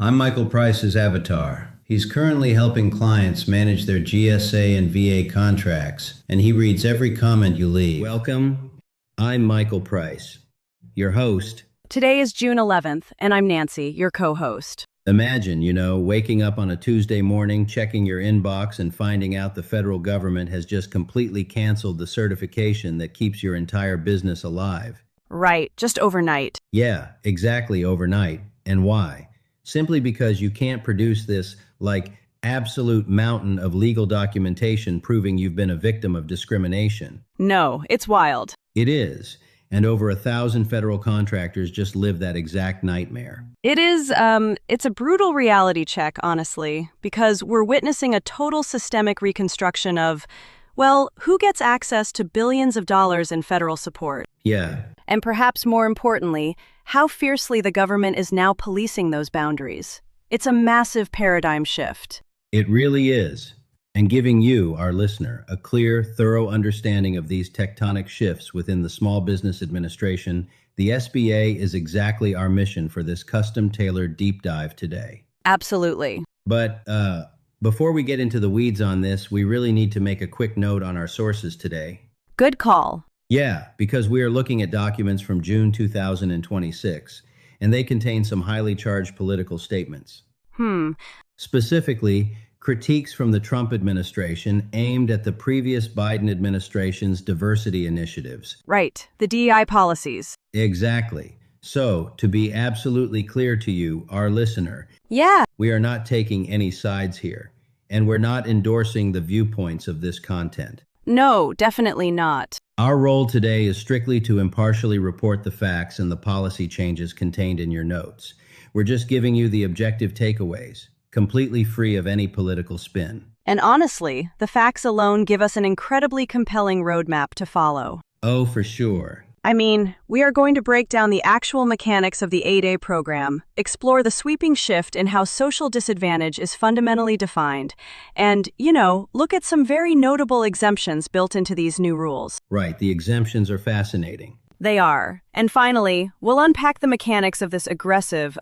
I'm Michael Price's avatar. He's currently helping clients manage their GSA and VA contracts, and he reads every comment you leave. Welcome. I'm Michael Price, your host. Today is June 11th, and I'm Nancy, your co-host. Imagine, waking up on a Tuesday morning, checking your inbox, and finding out the federal government has just completely canceled the certification that keeps your entire business alive. Right, just overnight. Yeah, exactly, overnight. And why? Simply because you can't produce this, absolute mountain of legal documentation proving you've been a victim of discrimination. No, it's wild. It is. And over 1,000 federal contractors just live that exact nightmare. It's a brutal reality check, honestly, because we're witnessing a total systemic reconstruction of, who gets access to billions of dollars in federal support? Yeah. And perhaps more importantly, how fiercely the government is now policing those boundaries. It's a massive paradigm shift. It really is. And giving you, our listener, a clear, thorough understanding of these tectonic shifts within the Small Business Administration, the SBA is exactly our mission for this custom-tailored deep dive today. Absolutely. But before we get into the weeds on this, we really need to make a quick note on our sources today. Good call. Yeah, because we are looking at documents from June 2026, and they contain some highly charged political statements. Specifically, critiques from the Trump administration aimed at the previous Biden administration's diversity initiatives. Right, the DEI policies. Exactly. So, to be absolutely clear to you, our listener, we are not taking any sides here, and we're not endorsing the viewpoints of this content. No, definitely not. Our role today is strictly to impartially report the facts and the policy changes contained in your notes. We're just giving you the objective takeaways, completely free of any political spin. And honestly, the facts alone give us an incredibly compelling roadmap to follow. Oh, for sure. I mean, we are going to break down the actual mechanics of the 8A program, explore the sweeping shift in how social disadvantage is fundamentally defined, and, look at some very notable exemptions built into these new rules. Right, the exemptions are fascinating. They are. And finally, we'll unpack the mechanics of this aggressive,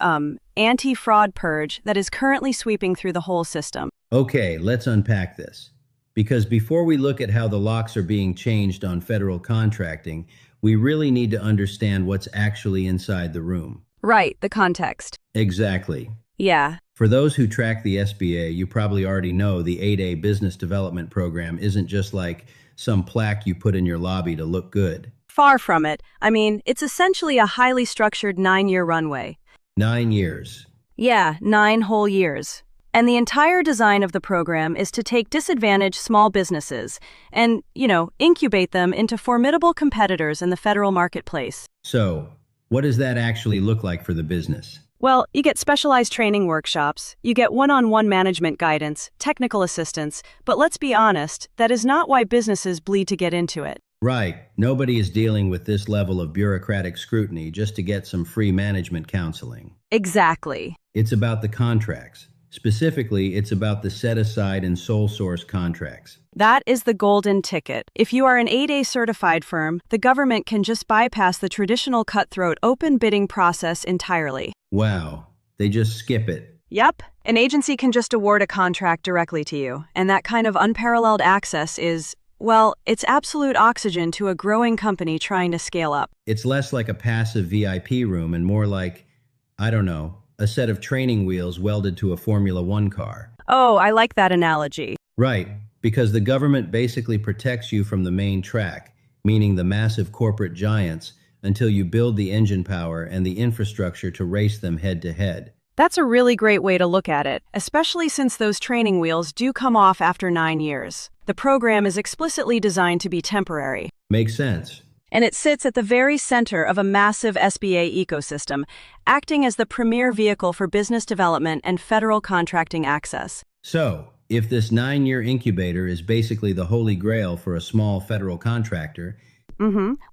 anti-fraud purge that is currently sweeping through the whole system. Okay, let's unpack this. Because before we look at how the locks are being changed on federal contracting, we really need to understand what's actually inside the room. Right, the context. Exactly. Yeah. For those who track the SBA, you probably already know the 8A Business Development Program isn't just like some plaque you put in your lobby to look good. Far from it. I mean, it's essentially a highly structured 9-year runway. 9 years. Yeah, 9 whole years. And the entire design of the program is to take disadvantaged small businesses and, incubate them into formidable competitors in the federal marketplace. So, what does that actually look like for the business? Well, you get specialized training workshops, you get one-on-one management guidance, technical assistance, but let's be honest, that is not why businesses bleed to get into it. Right. Nobody is dealing with this level of bureaucratic scrutiny just to get some free management counseling. Exactly. It's about the contracts. Specifically, it's about the set-aside and sole source contracts. That is the golden ticket. If you are an 8A certified firm, the government can just bypass the traditional cutthroat open bidding process entirely. Wow. They just skip it. Yep. An agency can just award a contract directly to you, and that kind of unparalleled access is, it's absolute oxygen to a growing company trying to scale up. It's less like a passive VIP room and more like, a set of training wheels welded to a Formula One car. Oh, I like that analogy. Right, because the government basically protects you from the main track, meaning the massive corporate giants, until you build the engine power and the infrastructure to race them head to head. That's a really great way to look at it, especially since those training wheels do come off after 9 years. The program is explicitly designed to be temporary. Makes sense. And it sits at the very center of a massive SBA ecosystem, acting as the premier vehicle for business development and federal contracting access. So, if this 9-year incubator is basically the holy grail for a small federal contractor,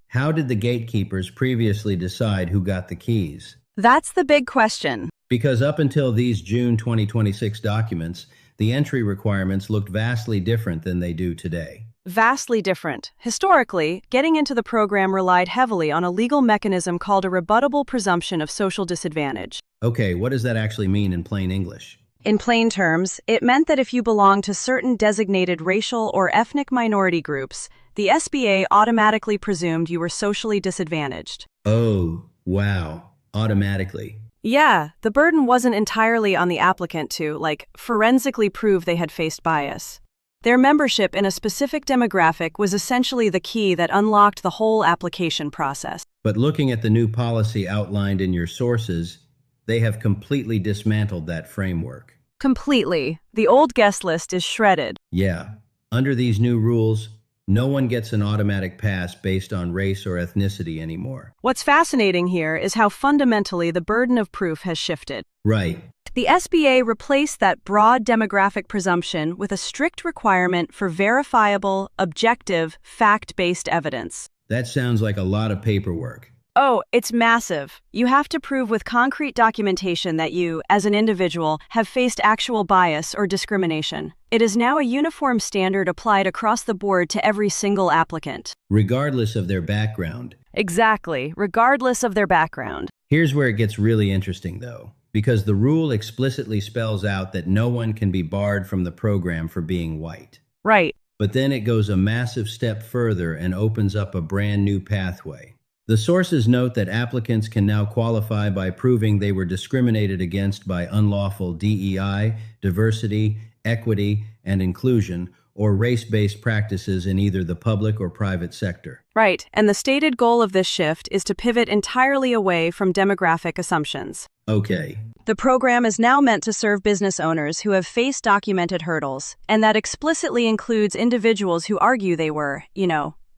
how did the gatekeepers previously decide who got the keys? That's the big question. Because up until these June 2026 documents, the entry requirements looked vastly different than they do today. Vastly different. Historically, getting into the program relied heavily on a legal mechanism called a rebuttable presumption of social disadvantage. Okay, what does that actually mean in plain English? In plain terms, it meant that if you belonged to certain designated racial or ethnic minority groups, the SBA automatically presumed you were socially disadvantaged. Oh, wow. Automatically. Yeah, the burden wasn't entirely on the applicant to, forensically prove they had faced bias. Their membership in a specific demographic was essentially the key that unlocked the whole application process. But looking at the new policy outlined in your sources, they have completely dismantled that framework. Completely. The old guest list is shredded. Yeah. Under these new rules, no one gets an automatic pass based on race or ethnicity anymore. What's fascinating here is how fundamentally the burden of proof has shifted. Right. The SBA replaced that broad demographic presumption with a strict requirement for verifiable, objective, fact-based evidence. That sounds like a lot of paperwork. Oh, it's massive. You have to prove with concrete documentation that you, as an individual, have faced actual bias or discrimination. It is now a uniform standard applied across the board to every single applicant. Regardless of their background. Exactly, regardless of their background. Here's where it gets really interesting, though, because the rule explicitly spells out that no one can be barred from the program for being white. Right. But then it goes a massive step further and opens up a brand new pathway. The sources note that applicants can now qualify by proving they were discriminated against by unlawful DEI, diversity, equity, and inclusion, or race-based practices in either the public or private sector. Right, and the stated goal of this shift is to pivot entirely away from demographic assumptions. Okay. The program is now meant to serve business owners who have faced documented hurdles, and that explicitly includes individuals who argue they were,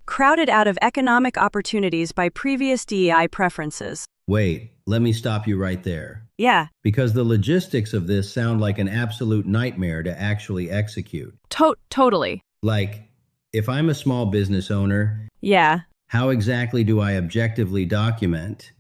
crowded out of economic opportunities by previous DEI preferences. Wait, let me stop you right there. Yeah. Because the logistics of this sound like an absolute nightmare to actually execute. Totally. Like, if I'm a small business owner, yeah, how exactly do I objectively document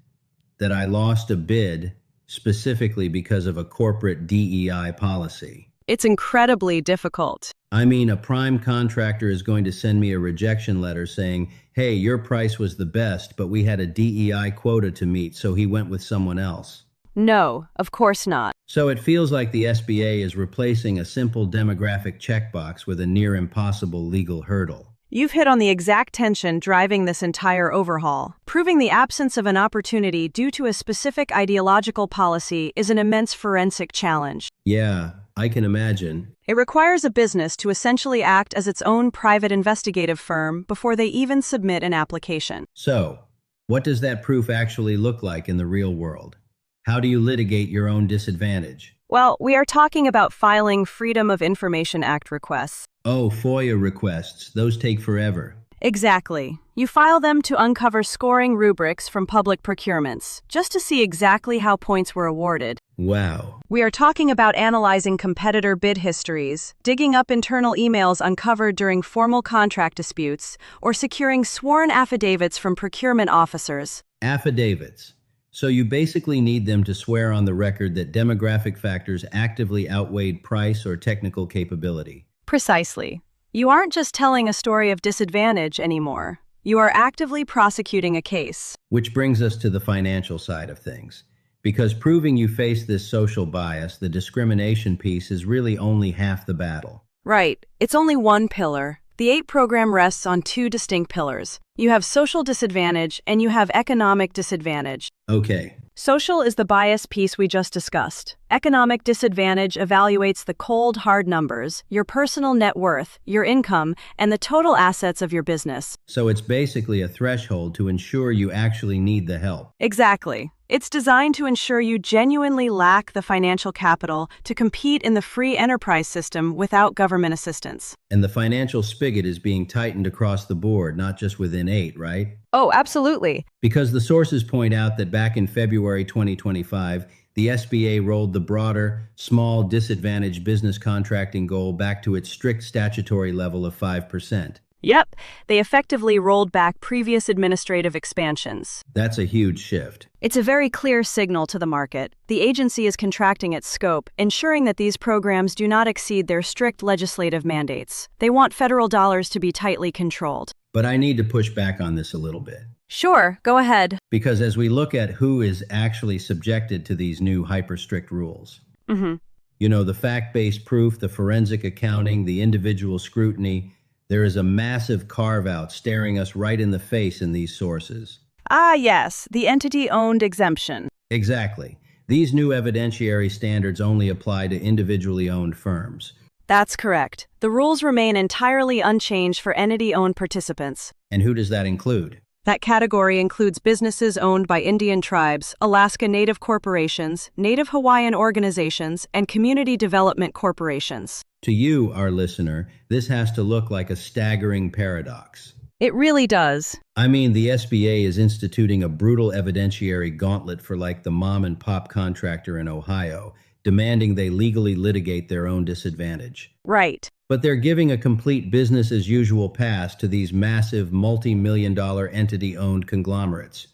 that I lost a bid specifically because of a corporate DEI policy? It's incredibly difficult. I mean, a prime contractor is going to send me a rejection letter saying, hey, your price was the best, but we had a DEI quota to meet, so he went with someone else. No, of course not. So it feels like the SBA is replacing a simple demographic checkbox with a near impossible legal hurdle. You've hit on the exact tension driving this entire overhaul. Proving the absence of an opportunity due to a specific ideological policy is an immense forensic challenge. Yeah, I can imagine. It requires a business to essentially act as its own private investigative firm before they even submit an application. So, what does that proof actually look like in the real world? How do you litigate your own disadvantage? Well, we are talking about filing Freedom of Information Act requests. Oh, FOIA requests. Those take forever. Exactly. You file them to uncover scoring rubrics from public procurements, just to see exactly how points were awarded. Wow. We are talking about analyzing competitor bid histories, digging up internal emails uncovered during formal contract disputes, or securing sworn affidavits from procurement officers. Affidavits. So you basically need them to swear on the record that demographic factors actively outweighed price or technical capability. Precisely. You aren't just telling a story of disadvantage anymore. You are actively prosecuting a case. Which brings us to the financial side of things. Because proving you face this social bias, the discrimination piece, is really only half the battle. Right. It's only one pillar. The 8 program rests on 2 distinct pillars. You have social disadvantage and you have economic disadvantage. Okay. Social is the bias piece we just discussed. Economic disadvantage evaluates the cold, hard numbers, your personal net worth, your income, and the total assets of your business. So it's basically a threshold to ensure you actually need the help. Exactly. It's designed to ensure you genuinely lack the financial capital to compete in the free enterprise system without government assistance. And the financial spigot is being tightened across the board, not just within 8, right? Oh, absolutely. Because the sources point out that back in February 2025, the SBA rolled the broader, small, disadvantaged business contracting goal back to its strict statutory level of 5%. Yep, they effectively rolled back previous administrative expansions. That's a huge shift. It's a very clear signal to the market. The agency is contracting its scope, ensuring that these programs do not exceed their strict legislative mandates. They want federal dollars to be tightly controlled. But I need to push back on this a little bit. Sure, go ahead. Because as we look at who is actually subjected to these new hyper-strict rules, the fact-based proof, the forensic accounting, the individual scrutiny, there is a massive carve-out staring us right in the face in these sources. Ah, yes, the entity-owned exemption. Exactly. These new evidentiary standards only apply to individually owned firms. That's correct. The rules remain entirely unchanged for entity-owned participants. And who does that include? That category includes businesses owned by Indian tribes, Alaska Native corporations, Native Hawaiian organizations, and community development corporations. To you, our listener, this has to look like a staggering paradox. It really does. I mean, the SBA is instituting a brutal evidentiary gauntlet for like the mom-and-pop contractor in Ohio, demanding they legally litigate their own disadvantage. Right. But they're giving a complete business-as-usual pass to these massive multi-million-dollar entity-owned conglomerates.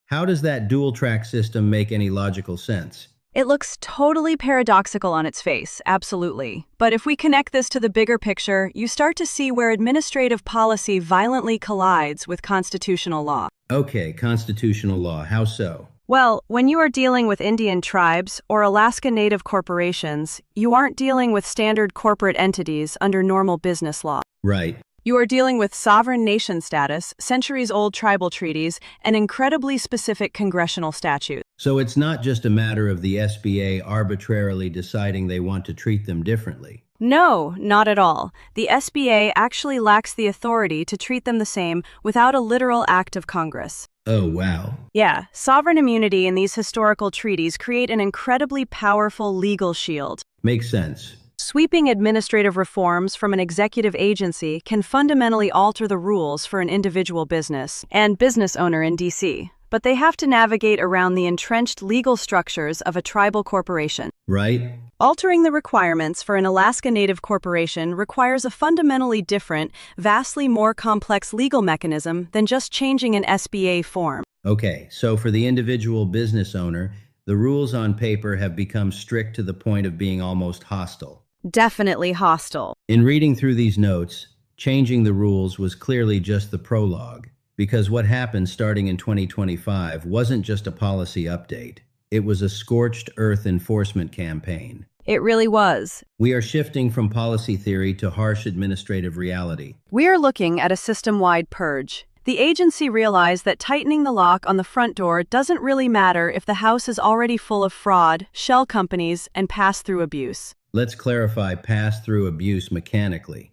How does that dual-track system make any logical sense? It looks totally paradoxical on its face, absolutely. But if we connect this to the bigger picture, you start to see where administrative policy violently collides with constitutional law. Okay, constitutional law. How so? Well, when you are dealing with Indian tribes or Alaska Native corporations, you aren't dealing with standard corporate entities under normal business law. Right. You are dealing with sovereign nation status, centuries-old tribal treaties, and incredibly specific congressional statutes. So it's not just a matter of the SBA arbitrarily deciding they want to treat them differently. No, not at all. The SBA actually lacks the authority to treat them the same without a literal act of Congress. Oh, wow. Yeah, sovereign immunity in these historical treaties create an incredibly powerful legal shield. Makes sense. Sweeping administrative reforms from an executive agency can fundamentally alter the rules for an individual business and business owner in D.C., but they have to navigate around the entrenched legal structures of a tribal corporation. Right? Altering the requirements for an Alaska Native corporation requires a fundamentally different, vastly more complex legal mechanism than just changing an SBA form. Okay, so for the individual business owner, the rules on paper have become strict to the point of being almost hostile. Definitely hostile. In reading through these notes, changing the rules was clearly just the prologue, because what happened starting in 2025 wasn't just a policy update. It was a scorched earth enforcement campaign. It really was. We are shifting from policy theory to harsh administrative reality. We are looking at a system-wide purge. The agency realized that tightening the lock on the front door doesn't really matter if the house is already full of fraud, shell companies, and pass-through abuse. Let's clarify pass-through abuse mechanically,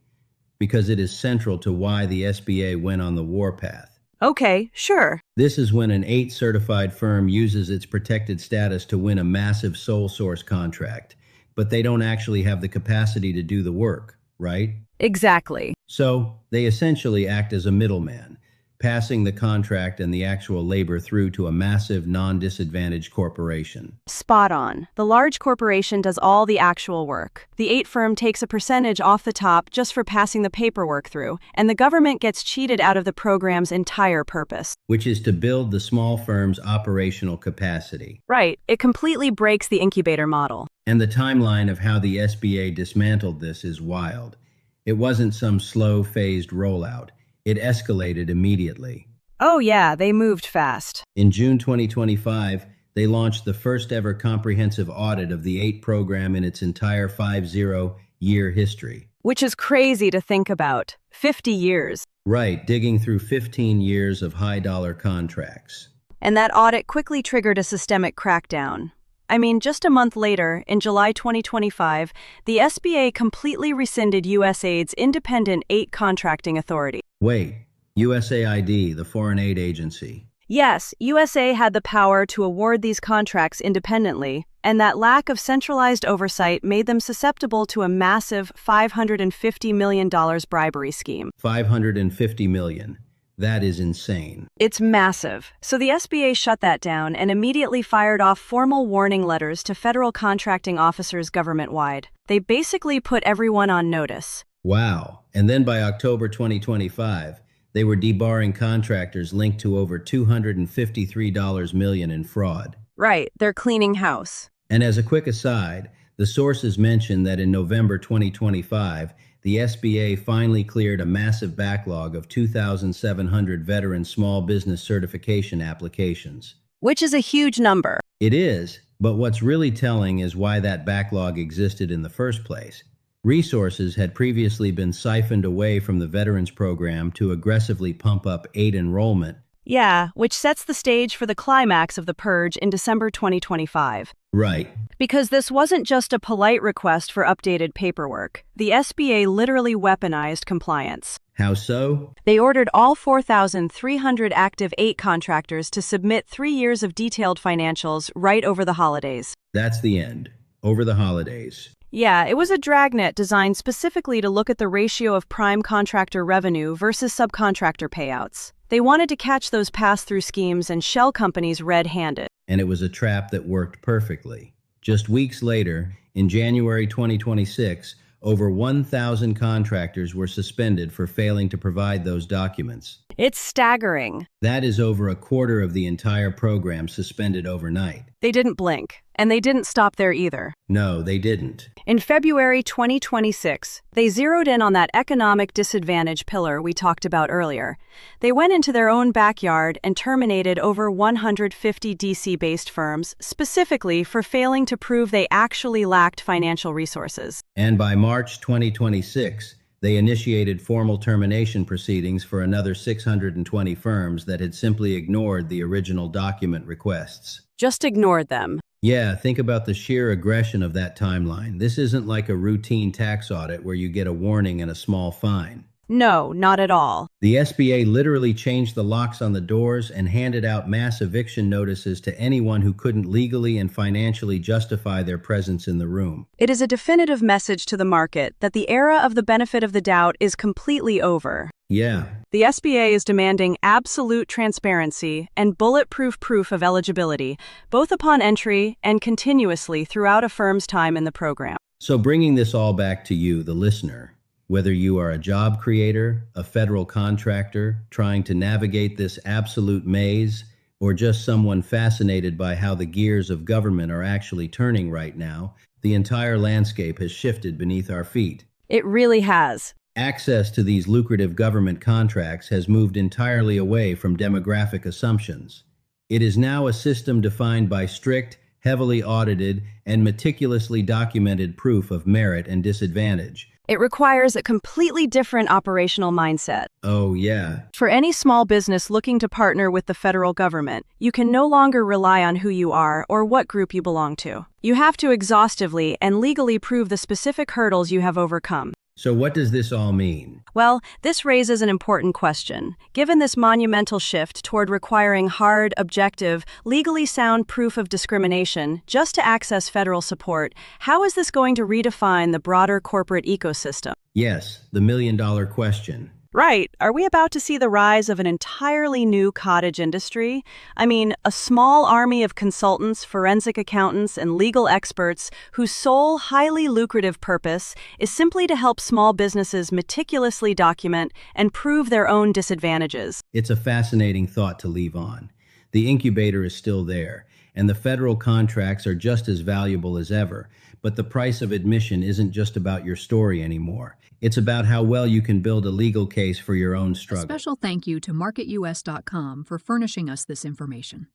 because it is central to why the SBA went on the warpath. Okay, sure. This is when an 8 certified firm uses its protected status to win a massive sole source contract, but they don't actually have the capacity to do the work, right? Exactly. So they essentially act as a middleman, passing the contract and the actual labor through to a massive non-disadvantaged corporation. Spot on. The large corporation does all the actual work. The 8 firm takes a percentage off the top just for passing the paperwork through, and the government gets cheated out of the program's entire purpose. Which is to build the small firm's operational capacity. Right. It completely breaks the incubator model. And the timeline of how the SBA dismantled this is wild. It wasn't some slow, phased rollout. It escalated immediately. Oh yeah, they moved fast. In June 2025, they launched the first ever comprehensive audit of the 8 program in its entire 50-year history. Which is crazy to think about. 50 years. Right, digging through 15 years of high-dollar contracts. And that audit quickly triggered a systemic crackdown. I mean, just a month later, in July 2025, the SBA completely rescinded USAID's independent 8 contracting authority. Wait, USAID, the foreign aid agency. Yes, USA had the power to award these contracts independently, and that lack of centralized oversight made them susceptible to a massive $550 million bribery scheme. $550 million. That is insane. It's massive. So the SBA shut that down and immediately fired off formal warning letters to federal contracting officers government-wide. They basically put everyone on notice. Wow. And then by October 2025, they were debarring contractors linked to over $253 million in fraud. Right, they're cleaning house. And as a quick aside, the sources mention that in November 2025, the SBA finally cleared a massive backlog of 2,700 veteran small business certification applications. Which is a huge number. It is, but what's really telling is why that backlog existed in the first place. Resources had previously been siphoned away from the Veterans Program to aggressively pump up aid enrollment. Yeah, which sets the stage for the climax of the purge in December 2025. Right. Because this wasn't just a polite request for updated paperwork. The SBA literally weaponized compliance. How so? They ordered all 4,300 active 8 contractors to submit 3 years of detailed financials right over the holidays. That's the end. Over the holidays. Yeah, it was a dragnet designed specifically to look at the ratio of prime contractor revenue versus subcontractor payouts. They wanted to catch those pass-through schemes and shell companies red-handed. And it was a trap that worked perfectly. Just weeks later, in January 2026, over 1,000 contractors were suspended for failing to provide those documents. It's staggering. That is over a quarter of the entire program suspended overnight. They didn't blink, and they didn't stop there either. No, they didn't. In February 2026, they zeroed in on that economic disadvantage pillar we talked about earlier. They went into their own backyard and terminated over 150 DC-based firms, specifically for failing to prove they actually lacked financial resources. And by March 2026, they initiated formal termination proceedings for another 620 firms that had simply ignored the original document requests. Just ignored them. Yeah, think about the sheer aggression of that timeline. This isn't like a routine tax audit where you get a warning and a small fine. No, not at all. The SBA literally changed the locks on the doors and handed out mass eviction notices to anyone who couldn't legally and financially justify their presence in the room. It is a definitive message to the market that the era of the benefit of the doubt is completely over. Yeah. The SBA is demanding absolute transparency and bulletproof proof of eligibility, both upon entry and continuously throughout a firm's time in the program. So bringing this all back to you, the listener, whether you are a job creator, a federal contractor, trying to navigate this absolute maze, or just someone fascinated by how the gears of government are actually turning right now, the entire landscape has shifted beneath our feet. It really has. Access to these lucrative government contracts has moved entirely away from demographic assumptions. It is now a system defined by strict, heavily audited, and meticulously documented proof of merit and disadvantage. It requires a completely different operational mindset. Oh, yeah. For any small business looking to partner with the federal government, you can no longer rely on who you are or what group you belong to. You have to exhaustively and legally prove the specific hurdles you have overcome. So what does this all mean? Well, this raises an important question. Given this monumental shift toward requiring hard, objective, legally sound proof of discrimination just to access federal support, how is this going to redefine the broader corporate ecosystem? Yes, the million-dollar question. Right. Are we about to see the rise of an entirely new cottage industry? I mean, a small army of consultants, forensic accountants, and legal experts whose sole, highly lucrative purpose is simply to help small businesses meticulously document and prove their own disadvantages. It's a fascinating thought to leave on. The incubator is still there, and the federal contracts are just as valuable as ever, but the price of admission isn't just about your story anymore. It's about how well you can build a legal case for your own struggle. A special thank you to MarketUS.com for furnishing us this information.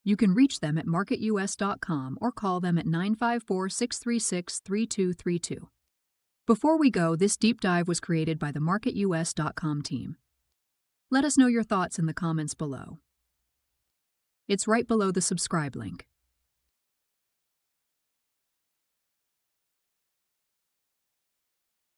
You can reach them at MarketUS.com or call them at 954-636-3232. Before we go, this deep dive was created by the MarketUS.com team. Let us know your thoughts in the comments below. It's right below the subscribe link.